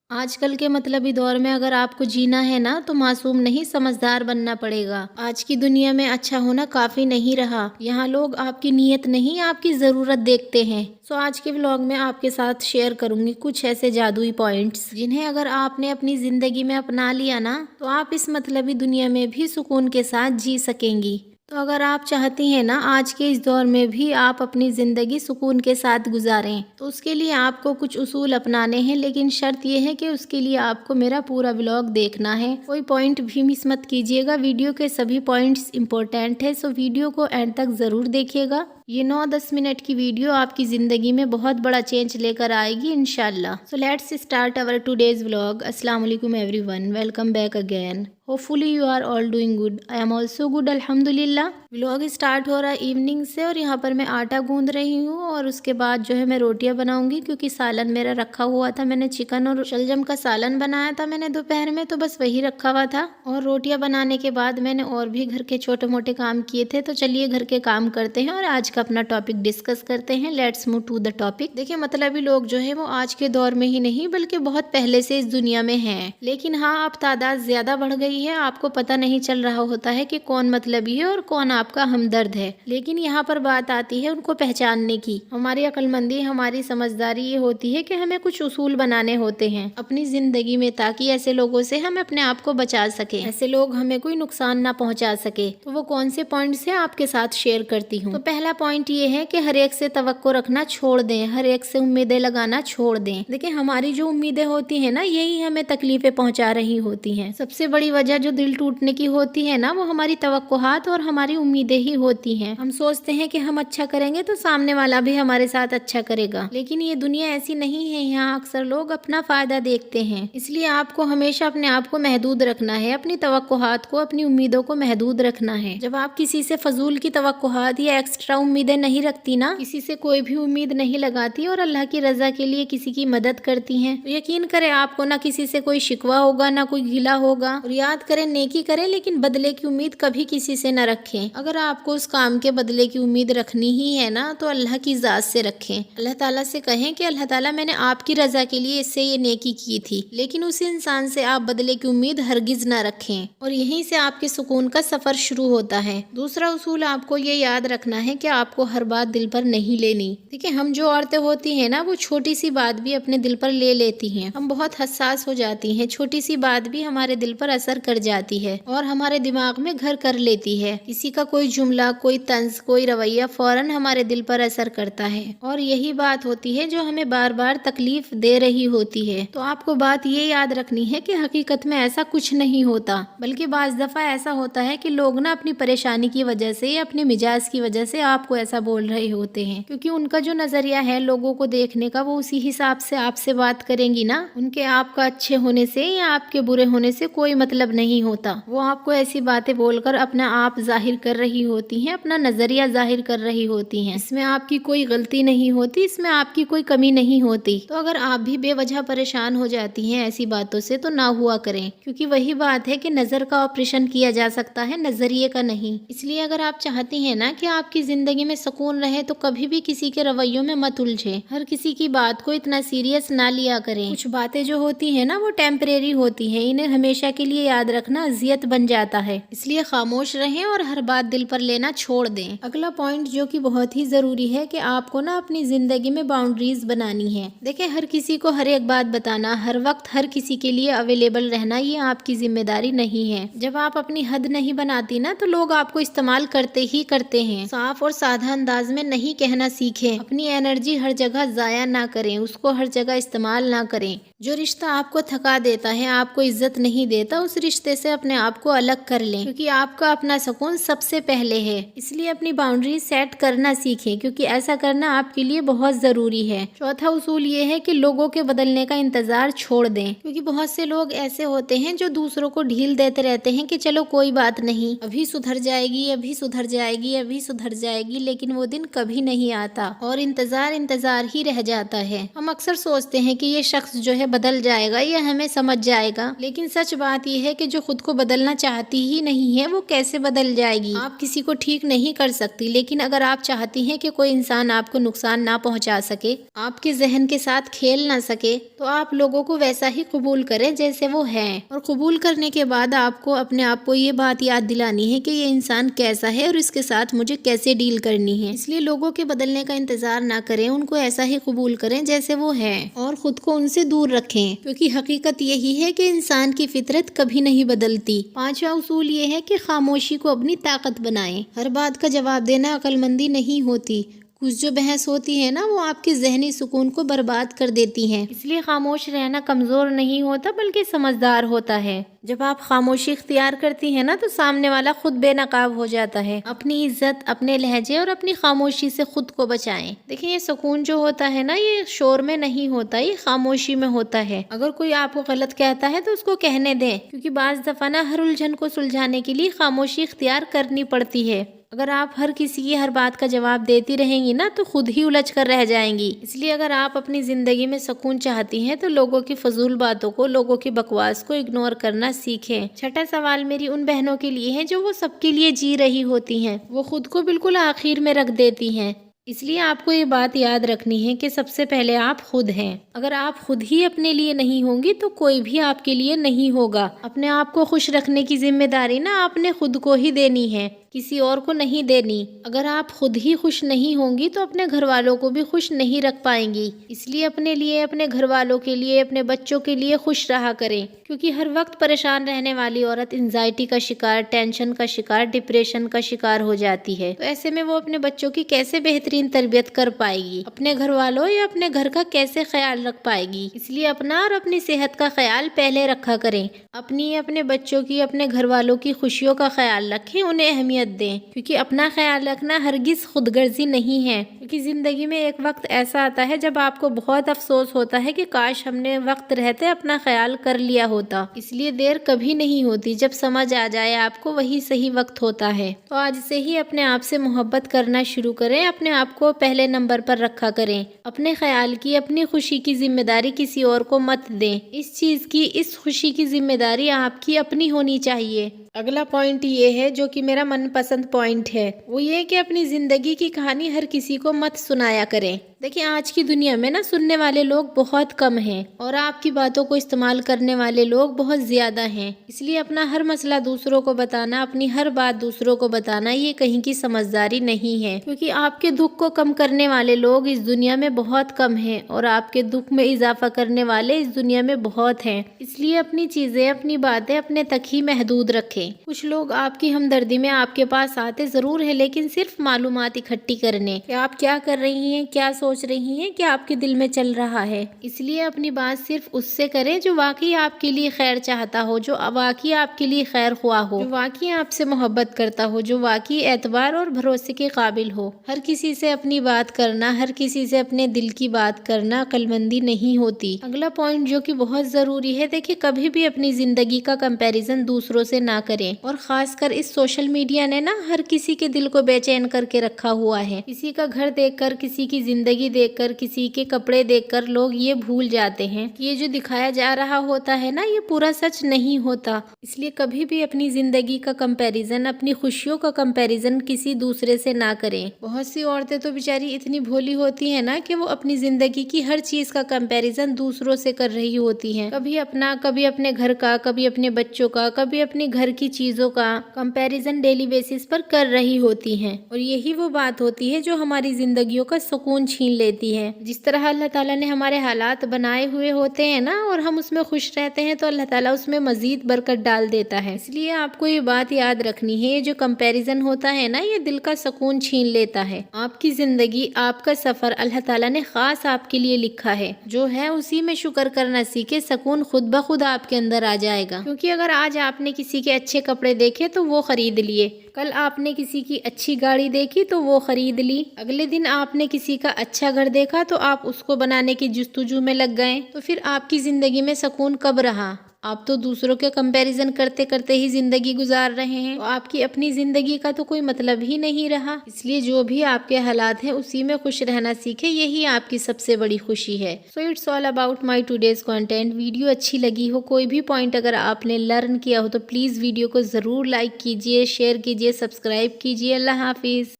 آج کل کے مطلبی دور میں اگر آپ کو جینا ہے نا تو معصوم نہیں سمجھدار بننا پڑے گا۔ آج کی دنیا میں اچھا ہونا کافی نہیں رہا، یہاں لوگ آپ کی نیت نہیں آپ کی ضرورت دیکھتے ہیں۔ آج کے ولاگ میں آپ کے ساتھ شیئر کروں گی کچھ ایسے جادوئی پوائنٹس جنہیں اگر آپ نے اپنی زندگی میں اپنا لیا نا تو آپ اس مطلبی دنیا میں بھی سکون کے ساتھ جی سکیں گی۔ تو اگر آپ چاہتی ہیں نا آج کے اس دور میں بھی آپ اپنی زندگی سکون کے ساتھ گزاریں تو اس کے لیے آپ کو کچھ اصول اپنانے ہیں، لیکن شرط یہ ہے کہ اس کے لیے آپ کو میرا پورا ولاگ دیکھنا ہے، کوئی پوائنٹ بھی مس مت کیجیے گا۔ ویڈیو کے سبھی پوائنٹس امپورٹنٹ ہے، ویڈیو کو اینڈ تک ضرور دیکھیے گا۔ یہ 9-10 منٹ کی ویڈیو آپ کی زندگی میں بہت بڑا چینج لے کر آئے گی انشاءاللہ۔ Let's start our today's vlog۔ السلام علیکم everyone, welcome back again. Hopefully you are all doing good, I am also good الحمدللہ۔ ولاگ اسٹارٹ ہو رہا ہے ایوننگ سے، اور یہاں پر میں آٹا گوندھ رہی ہوں، اور اس کے بعد جو ہے میں روٹیاں بناؤں گی کیونکہ سالن میرا رکھا ہوا تھا۔ میں نے چکن اور شلجم کا سالن بنایا تھا میں نے دوپہر میں، تو بس وہی رکھا ہوا تھا، اور روٹیاں بنانے کے بعد میں نے اور بھی گھر کے چھوٹے موٹے کام کیے تھے۔ تو چلیے گھر کے کام کرتے ہیں اور آج کا اپنا ٹاپک ڈسکس کرتے ہیں۔ Let's move to the topic. دیکھیں مطلبی لوگ جو ہے وہ آج کے دور میں ہی نہیں بلکہ بہت پہلے سے اس دنیا میں ہیں، لیکن ہاں اب تعداد زیادہ بڑھ گئی ہے، آپ کو پتہ نہیں چل رہا ہوتا ہے کہ کون مطلبی ہے اور کون آپ کا ہمدرد ہے۔ لیکن یہاں پر بات آتی ہے ان کو پہچاننے کی۔ ہماری عقل مندی، ہماری سمجھداری یہ ہوتی ہے کہ ہمیں کچھ اصول بنانے ہوتے ہیں اپنی زندگی میں، تاکہ ایسے لوگوں سے ہم اپنے آپ کو بچا سکیں، ایسے لوگ ہمیں کوئی نقصان نہ پہنچا سکے۔ تو وہ کون سے پوائنٹس ہیں آپ کے ساتھ شیئر کرتی ہوں۔ تو پہلا پوائنٹ یہ ہے کہ ہر ایک سے توقع رکھنا چھوڑ دیں، ہر ایک سے امیدیں لگانا چھوڑ دیں۔ دیکھیں ہماری جو امیدیں ہوتی ہیں نا یہی ہمیں تکلیفیں پہنچا رہی ہوتی ہیں۔ سب سے بڑی وجہ جو دل ٹوٹنے کی ہوتی ہے نا وہ ہماری توقعات اور ہماری امیدیں ہی ہوتی ہیں۔ ہم سوچتے ہیں کہ ہم اچھا کریں گے تو سامنے والا بھی ہمارے ساتھ اچھا کرے گا، لیکن یہ دنیا ایسی نہیں ہے، یہاں اکثر لوگ اپنا فائدہ دیکھتے ہیں۔ اس لیے آپ کو ہمیشہ اپنے آپ کو محدود رکھنا ہے، اپنی توقعات کو، اپنی امیدوں کو محدود رکھنا ہے۔ جب آپ کسی سے فضول کی توقعات یا ایکسٹرا امیدیں نہیں رکھتی نا، کسی سے کوئی بھی امید نہیں لگاتی اور اللہ کی رضا کے لیے کسی کی مدد کرتی ہیں، تو یقین کریں آپ کو نہ کسی سے کوئی شکوہ ہوگا نہ کوئی گلہ ہوگا۔ اور یاد کریں نیکی کریں لیکن بدلے کی امید کبھی کسی سے نہ رکھیں۔ اگر آپ کو اس کام کے بدلے کی امید رکھنی ہی ہے نا تو اللہ کی ذات سے رکھیں، اللہ تعالیٰ سے کہیں کہ اللہ تعالیٰ میں نے آپ کی رضا کے لیے اس سے یہ نیکی کی تھی، لیکن اس انسان سے آپ بدلے کی امید ہرگز نہ رکھیں، اور یہیں سے آپ کے سکون کا سفر شروع ہوتا ہے۔ دوسرا اصول آپ کو یہ یاد رکھنا ہے کہ آپ کو ہر بات دل پر نہیں لینی۔ دیکھیں ہم جو عورتیں ہوتی ہیں نا وہ چھوٹی سی بات بھی اپنے دل پر لے لیتی ہیں، ہم بہت حساس ہو جاتی ہیں، چھوٹی سی بات بھی ہمارے دل پر اثر کر جاتی ہے اور ہمارے دماغ میں گھر کر لیتی ہے۔ کسی کا کوئی جملہ، کوئی طنز، کوئی رویہ فوراً ہمارے دل پر اثر کرتا ہے، اور یہی بات ہوتی ہے جو ہمیں بار بار تکلیف دے رہی ہوتی ہے۔ تو آپ کو بات یہ یاد رکھنی ہے کہ حقیقت میں ایسا کچھ نہیں ہوتا، بلکہ بعض دفعہ ایسا ہوتا ہے کہ لوگ نا اپنی پریشانی کی وجہ سے یا اپنے مزاج کی وجہ سے آپ کو ایسا بول رہے ہوتے ہیں، کیونکہ ان کا جو نظریہ ہے لوگوں کو دیکھنے کا وہ اسی حساب سے آپ سے بات کریں گی نا۔ ان کے آپ کا اچھے ہونے سے یا آپ کے برے ہونے سے کوئی مطلب نہیں ہوتا، وہ آپ کو ایسی باتیں بول کر اپنا آپ ظاہر کر رہی ہوتی ہیں، اپنا نظریہ ظاہر کر رہی ہوتی ہیں۔ اس میں آپ کی کوئی غلطی نہیں ہوتی، اس میں آپ کی کوئی کمی نہیں ہوتی۔ تو اگر آپ بھی بے وجہ پریشان ہو جاتی ہیں ایسی باتوں سے تو نہ ہوا کریں، کیونکہ وہی بات ہے کہ نظر کا آپریشن کیا جا سکتا ہے، نظریے کا نہیں۔ اس لیے اگر آپ چاہتی ہیں نا کہ آپ کی زندگی میں سکون رہے تو کبھی بھی کسی کے رویوں میں مت الجھیں، ہر کسی کی بات کو اتنا سیریس نہ لیا کریں۔ کچھ باتیں جو ہوتی ہیں نا وہ ٹیمپریری ہوتی ہیں، انہیں ہمیشہ کے لیے یاد رکھنا اذیت بن جاتا ہے، اس لیے خاموش رہیں اور ہر بات دل پر لینا چھوڑ دیں۔ اگلا پوائنٹ جو کہ بہت ہی ضروری ہے کہ آپ کو نا اپنی زندگی میں باؤنڈریز بنانی ہے۔ دیکھیں ہر کسی کو ہر ایک بات بتانا، ہر وقت ہر کسی کے لیے اویلیبل رہنا یہ آپ کی ذمہ داری نہیں ہے۔ جب آپ اپنی حد نہیں بناتی نا تو لوگ آپ کو استعمال کرتے ہی کرتے ہیں۔ صاف اور سادہ انداز میں نہیں کہنا سیکھیں، اپنی انرجی ہر جگہ ضائع نہ کریں، اس کو ہر جگہ استعمال نہ کریں۔ جو رشتہ آپ کو تھکا دیتا ہے، آپ کو عزت نہیں دیتا، اس رشتے سے اپنے آپ کو الگ کر لیں، کیونکہ آپ کا اپنا سکون سب سے پہلے ہے۔ اس لیے اپنی باؤنڈری سیٹ کرنا سیکھیں، کیونکہ ایسا کرنا آپ کے لیے بہت ضروری ہے۔ چوتھا اصول یہ ہے کہ لوگوں کے بدلنے کا انتظار چھوڑ دیں، کیونکہ بہت سے لوگ ایسے ہوتے ہیں جو دوسروں کو ڈھیل دیتے رہتے ہیں کہ چلو کوئی بات نہیں، ابھی سدھر جائے گی، ابھی سدھر جائے گی، ابھی سدھر جائے گی، لیکن وہ دن کبھی نہیں آتا اور انتظار ہی رہ جاتا ہے۔ ہم اکثر سوچتے ہیں کہ یہ شخص جو ہے بدل جائے گا یا ہمیں سمجھ جائے گا، لیکن سچ بات یہ ہے کہ جو خود کو بدلنا چاہتی ہی نہیں ہے وہ کیسے بدل جائے گی۔ آپ کسی کو ٹھیک نہیں کر سکتی، لیکن اگر آپ چاہتی ہیں کہ کوئی انسان آپ کو نقصان نہ پہنچا سکے، آپ کے ذہن کے ساتھ کھیل نہ سکے، تو آپ لوگوں کو ویسا ہی قبول کریں جیسے وہ ہیں، اور قبول کرنے کے بعد آپ کو اپنے آپ کو یہ بات یاد دلانی ہے کہ یہ انسان کیسا ہے اور اس کے ساتھ مجھے کیسے ڈیل کرنی ہے۔ اس لیے لوگوں کے بدلنے کا انتظار نہ کریں، ان کو ایسا ہی قبول کریں جیسے وہ ہیں، اور خود کو ان سے دور رکھیں، کیونکہ حقیقت یہی ہے کہ انسان کی فطرت کبھی نہیں بدلتی۔ پانچواں اصول یہ ہے کہ خاموشی کو اپنی طاقت بنائیں۔ ہر بات کا جواب دینا عقل مندی نہیں ہوتی، کچھ جو بحث ہوتی ہے نا وہ آپ کے ذہنی سکون کو برباد کر دیتی ہیں۔ اس لیے خاموش رہنا کمزور نہیں ہوتا بلکہ سمجھدار ہوتا ہے۔ جب آپ خاموشی اختیار کرتی ہیں نا تو سامنے والا خود بے نقاب ہو جاتا ہے۔ اپنی عزت، اپنے لہجے اور اپنی خاموشی سے خود کو بچائیں۔ دیکھیں یہ سکون جو ہوتا ہے نا یہ شور میں نہیں ہوتا، یہ خاموشی میں ہوتا ہے۔ اگر کوئی آپ کو غلط کہتا ہے تو اس کو کہنے دیں، کیونکہ بعض دفعہ نا ہر الجھن کو سلجھانے کے لیے خاموشی اختیار کرنی پڑتی ہے۔ اگر آپ ہر کسی کی ہر بات کا جواب دیتی رہیں گی نا تو خود ہی الجھ کر رہ جائیں گی۔ اس لیے اگر آپ اپنی زندگی میں سکون چاہتی ہیں تو لوگوں کی فضول باتوں کو، لوگوں کی بکواس کو اگنور کرنا سیکھیں۔ چھٹا سوال میری ان بہنوں کے لیے ہے جو وہ سب کے لیے جی رہی ہوتی ہیں، وہ خود کو بالکل آخر میں رکھ دیتی ہیں۔ اس لیے آپ کو یہ بات یاد رکھنی ہے کہ سب سے پہلے آپ خود ہیں۔ اگر آپ خود ہی اپنے لیے نہیں ہوں گی تو کوئی بھی آپ کے لیے نہیں ہوگا۔ اپنے آپ کو خوش رکھنے کی ذمہ داری نا آپ نے خود کو ہی دینی ہے، کسی اور کو نہیں دینی۔ اگر آپ خود ہی خوش نہیں ہوں گی تو اپنے گھر والوں کو بھی خوش نہیں رکھ پائیں گی۔ اس لیے اپنے لیے، اپنے گھر والوں کے لیے، اپنے بچوں کے لیے خوش رہا کریں، کیونکہ ہر وقت پریشان رہنے والی عورت انزائٹی کا شکار، ٹینشن کا شکار، ڈپریشن کا شکار ہو جاتی ہے۔ تو ایسے میں وہ اپنے بچوں کی کیسے بہترین تربیت کر پائے گی، اپنے گھر والوں یا اپنے گھر کا کیسے خیال رکھ پائے گی؟ اس لیے اپنا اور اپنی صحت کا خیال پہلے رکھا کریں۔ اپنی، اپنے بچوں کی، اپنے گھر والوں کی خوشیوں کا خیال رکھیں، انہیں اہمیت دیں، کیونکہ اپنا خیال رکھنا ہرگز خود غرضی نہیں ہے۔ کیونکہ زندگی میں ایک وقت ایسا آتا ہے جب آپ کو بہت افسوس ہوتا ہے کہ کاش ہم نے وقت رہتے اپنا خیال کر لیا ہوتا۔ اس لیے دیر کبھی نہیں ہوتی، جب سمجھ آ جائے آپ کو وہی صحیح وقت ہوتا ہے۔ تو آج سے ہی اپنے آپ سے محبت کرنا شروع کریں، اپنے آپ کو پہلے نمبر پر رکھا کریں، اپنے خیال کی، اپنی خوشی کی ذمہ داری کسی اور کو مت دیں۔ اس چیز کی، اس خوشی کی ذمہ داری آپ کی اپنی ہونی چاہیے۔ اگلا پوائنٹ یہ ہے جو کہ میرا من پسند پوائنٹ ہے، وہ یہ کہ اپنی زندگی کی کہانی ہر کسی کو مت سنایا کریں۔ دیکھیں آج کی دنیا میں نا سننے والے لوگ بہت کم ہیں اور آپ کی باتوں کو استعمال کرنے والے لوگ بہت زیادہ ہیں۔ اس لیے اپنا ہر مسئلہ دوسروں کو بتانا، اپنی ہر بات دوسروں کو بتانا یہ کہیں کی سمجھداری نہیں ہے، کیونکہ آپ کے دکھ کو کم کرنے والے لوگ اس دنیا میں بہت کم ہیں اور آپ کے دکھ میں اضافہ کرنے والے اس دنیا میں بہت ہیں۔ اس لیے اپنی چیزیں، اپنی باتیں اپنے تک ہی محدود رکھیں۔ کچھ لوگ آپ کی ہمدردی میں آپ کے پاس آتے ضرور ہیں، لیکن صرف معلومات اکٹھی کرنے کہ آپ کیا کر رہی ہیں، کیا سوچ رہی ہیں، کیا آپ کے دل میں چل رہا ہے۔ اس لیے اپنی بات صرف اس سے کریں جو واقعی آپ کے لیے خیر چاہتا ہو، جو واقعی آپ کے لیے خیر خواہ ہو، جو واقعی آپ سے محبت کرتا ہو، جو واقعی اعتبار اور بھروسے کے قابل ہو۔ ہر کسی سے اپنی بات کرنا، ہر کسی سے اپنے دل کی بات کرنا عقل مندی نہیں ہوتی۔ اگلا پوائنٹ جو کہ بہت ضروری ہے، دیکھیں کبھی بھی اپنی زندگی کا کمپیریزن دوسروں سے نہ کریں، اور خاص کر اس سوشل میڈیا نے نا ہر کسی کے دل کو بے چین کر کے رکھا ہوا ہے۔ کسی کا گھر دیکھ کر، کسی کی زندگی دیکھ کر، کسی کے کپڑے دیکھ کر لوگ یہ بھول جاتے ہیں کہ یہ جو دکھایا جا رہا ہوتا ہے نا یہ پورا سچ نہیں ہوتا۔ اس لیے کبھی بھی اپنی زندگی کا کمپیریزن، اپنی خوشیوں کا کمپیریزن کسی دوسرے سے نہ کریں۔ بہت سی عورتیں تو بیچاری اتنی بھولی ہوتی ہیں نا کہ وہ اپنی زندگی کی ہر چیز کا کمپیریزن دوسروں سے کر رہی ہوتی ہیں، کبھی اپنا، کبھی اپنے گھر کا، کبھی اپنے بچوں کا، کبھی اپنے گھر کی چیزوں کا کمپیریزن ڈیلی بیسس پر کر رہی ہوتی ہیں، اور یہی وہ بات ہوتی ہے جو ہماری زندگیوں کا سکون چھین لیتی ہے۔ جس طرح اللہ تعالیٰ نے ہمارے حالات بنائے ہوئے ہوتے ہیں نا اور ہم اس میں خوش رہتے ہیں تو اللہ تعالیٰ اس میں مزید برکت ڈال دیتا ہے۔ اس لیے آپ کو یہ بات یاد رکھنی ہے، یہ جو کمپیریزن ہوتا ہے نا یہ دل کا سکون چھین لیتا ہے۔ آپ کی زندگی، آپ کا سفر اللہ تعالیٰ نے خاص آپ کے لیے لکھا ہے، جو ہے اسی میں شکر کرنا سیکھے، سکون خود بخود آپ کے اندر آ جائے گا۔ کیونکہ اگر آج آپ نے کسی کے اچھے کپڑے دیکھے تو وہ خرید لیے، کل آپ نے کسی کی اچھی گاڑی دیکھی تو وہ خرید لی، اگلے دن آپ نے کسی کا اچھا گھر دیکھا تو آپ اس کو بنانے کی جستجو میں لگ گئے، تو پھر آپ کی زندگی میں سکون کب رہا؟ آپ تو دوسروں کے کمپیریزن کرتے کرتے ہی زندگی گزار رہے ہیں، تو آپ کی اپنی زندگی کا تو کوئی مطلب ہی نہیں رہا۔ اس لیے جو بھی آپ کے حالات ہیں اسی میں خوش رہنا سیکھیں، یہی آپ کی سب سے بڑی خوشی ہے۔ So it's all about my today's content. Video اچھی لگی ہو، کوئی بھی پوائنٹ اگر آپ نے لرن کیا ہو تو پلیز ویڈیو کو ضرور لائک کیجیے، شیئر کیجیے، سبسکرائب کیجیے۔ اللہ حافظ۔